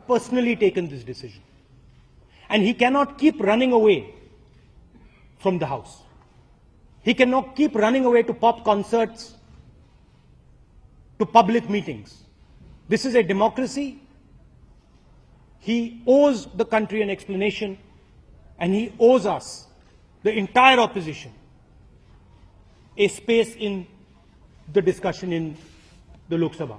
personally taken this decision. And he cannot keep running away from the House. He cannot keep running away to pop concerts, to public meetings. This is a democracy. He owes the country an explanation, and he owes us, the entire opposition, a space in the discussion in the Lok Sabha.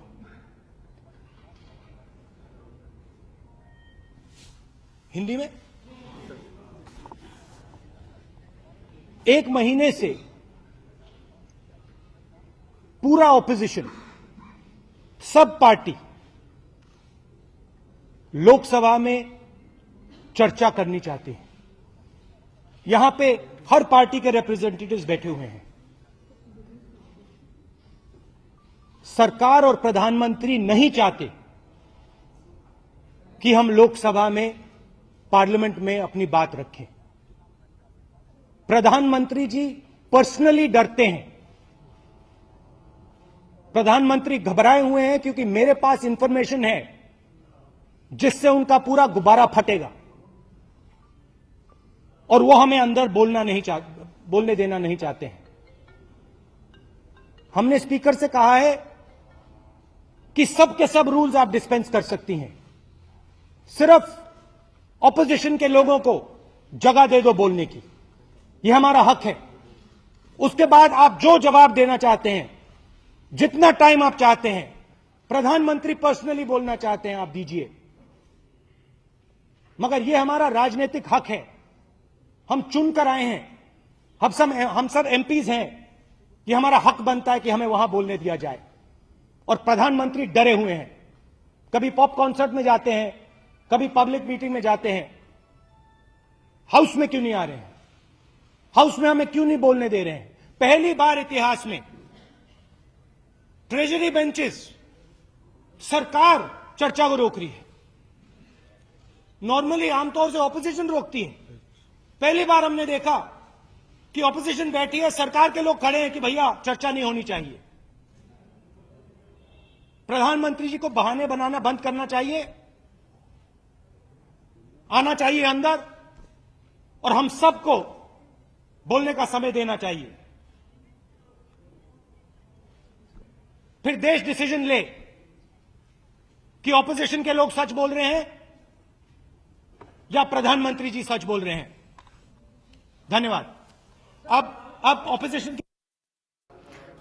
Hindi में एक महीने से पूरा opposition, सब party Lok Sabha में चर्चा करनी चाहते हैं। यहां पे हर पार्टी के रिप्रेजेंटेटिव्स बैठे हुए हैं। सरकार और प्रधानमंत्री नहीं चाहते कि हम लोकसभा में, पार्लियामेंट में अपनी बात रखें। प्रधानमंत्री जी पर्सनली डरते हैं। प्रधानमंत्री घबराए हुए हैं क्योंकि मेरे पास इंफॉर्मेशन है जिससे उनका पूरा गुब्बारा फटेगा और वो हमें अंदर बोलने देना नहीं चाहते हैं। हमने स्पीकर से कहा है कि सब के सब रूल्स आप डिस्पेंस कर सकती हैं, सिर्फ ऑपोजिशन के लोगों को जगह दे दो बोलने की, यह हमारा हक है। उसके बाद आप जो जवाब देना चाहते हैं, जितना टाइम आप चाहते हैं, प्रधानमंत्री पर्सनली बोलना चाहते हैं, आप दीजिए, मगर यह हमारा राजनीतिक हक है। हम चुनकर आए हैं, हम सब एमपीज हैं, यह हमारा हक बनता है कि हमें वहां बोलने दिया जाए। और प्रधानमंत्री डरे हुए हैं, कभी पॉप कॉन्सर्ट में जाते हैं, कभी पब्लिक मीटिंग में जाते हैं। हाउस में क्यों नहीं आ रहे हैं? हाउस में हमें क्यों नहीं बोलने दे रहे हैं? पहली बार इतिहास में ट्रेजरी बेंचेस, सरकार चर्चा को रोक रही है। नॉर्मली आमतौर से ऑपोजिशन रोकती है। पहली बार हमने देखा कि ऑपोजिशन बैठी है, सरकार के लोग खड़े हैं कि भैया चर्चा नहीं होनी चाहिए। प्रधानमंत्री जी को बहाने बनाना बंद करना चाहिए, आना चाहिए अंदर और हम सबको बोलने का समय देना चाहिए। फिर देश डिसीजन ले कि ऑपोजिशन के लोग सच बोल रहे हैं या प्रधानमंत्री जी सच बोल रहे हैं। धन्यवाद। अब ऑपोजिशन की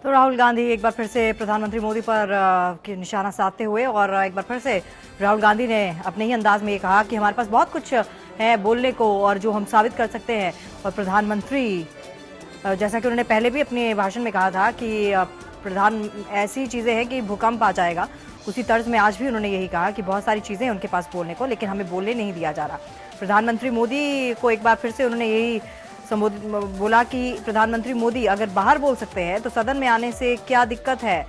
तो राहुल गांधी एक बार फिर से प्रधानमंत्री मोदी पर निशाना साधते हुए और एक बार फिर से राहुल गांधी ने अपने ही अंदाज में ये कहा कि हमारे पास बहुत कुछ है बोलने को और जो हम साबित कर सकते हैं। और प्रधानमंत्री, जैसा कि उन्होंने पहले भी अपने भाषण में कहा था कि ऐसी चीज़ें हैं कि भूकंप आ जाएगा, उसी तर्ज में आज भी उन्होंने यही कहा कि बहुत सारी चीज़ें हैं उनके पास बोलने को, लेकिन हमें बोलने नहीं दिया जा रहा। प्रधानमंत्री मोदी को एक बार फिर से उन्होंने यही बोला कि प्रधानमंत्री मोदी अगर बाहर बोल सकते हैं तो सदन में आने से क्या दिक्कत है।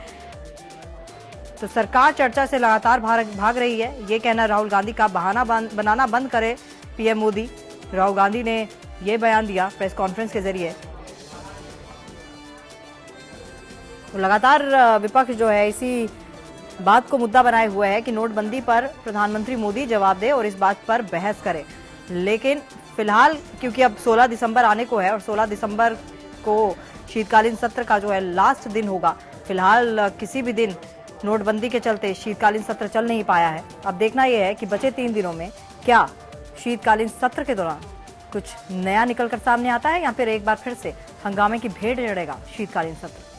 तो सरकार चर्चा से लगातार भाग रही है, ये कहना राहुल गांधी का। बहाना बनाना बंद करे पीएम मोदी। राहुल गांधी ने यह बयान दिया प्रेस कॉन्फ्रेंस के जरिए। तो लगातार विपक्ष जो है इसी बात को मुद्दा बनाए हुए है कि नोटबंदी पर प्रधानमंत्री मोदी जवाब दे और इस बात पर बहस करे। लेकिन फिलहाल क्योंकि अब 16 दिसंबर आने को है और 16 दिसंबर को शीतकालीन सत्र का जो है लास्ट दिन होगा, फिलहाल किसी भी दिन नोटबंदी के चलते शीतकालीन सत्र चल नहीं पाया है। अब देखना यह है कि बचे 3 दिनों में क्या शीतकालीन सत्र के दौरान कुछ नया निकलकर सामने आता है या फिर एक बार फिर से हंगामे की भेंट चढ़ेगा शीतकालीन सत्र।